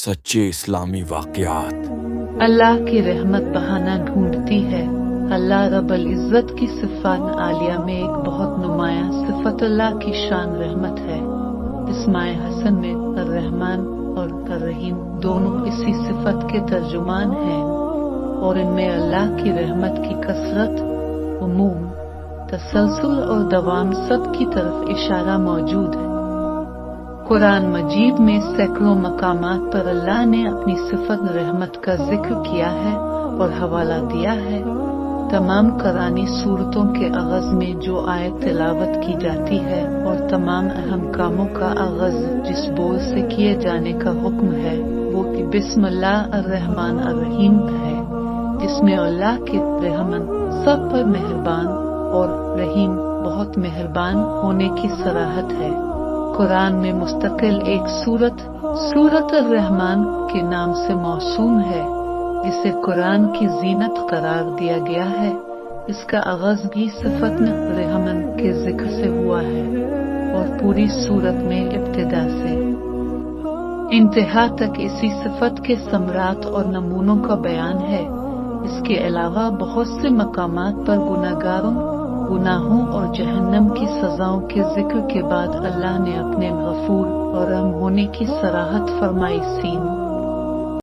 سچے اسلامی واقعات۔ اللہ کی رحمت بہانہ ڈھونڈتی ہے۔ اللہ رب العزت کی صفات عالیہ میں ایک بہت نمایاں صفت اللہ کی شان رحمت ہے۔ اسماء حسن میں الرحمن اور الرحیم دونوں اسی صفت کے ترجمان ہیں، اور ان میں اللہ کی رحمت کی کثرت، عموم، تسلسل اور دوام سب کی طرف اشارہ موجود ہے۔ قرآن مجید میں سینکڑوں مقامات پر اللہ نے اپنی صفت رحمت کا ذکر کیا ہے اور حوالہ دیا ہے۔ تمام قرآنی صورتوں کے آغاز میں جو آیت تلاوت کی جاتی ہے اور تمام اہم کاموں کا آغاز جس بول سے کیے جانے کا حکم ہے وہ کہ بسم اللہ الرحمن الرحیم ہے، جس میں اللہ کے رحمن سب پر مہربان اور رحیم بہت مہربان ہونے کی صراحت ہے۔ قرآن میں مستقل ایک سورت الرحمن کے نام سے موسوم ہے، جسے قرآن کی زینت قرار دیا گیا ہے۔ اس کا آغاز بھی صفت رحمن کے ذکر سے ہوا ہے اور پوری سورت میں ابتدا سے انتہا تک اسی صفت کے ثمرات اور نمونوں کا بیان ہے۔ اس کے علاوہ بہت سے مقامات پر گناہوں اور جہنم کی سزاؤں کے ذکر کے بعد اللہ نے اپنے غفور اور رحم ہونے کی صراحت فرمائی۔ سین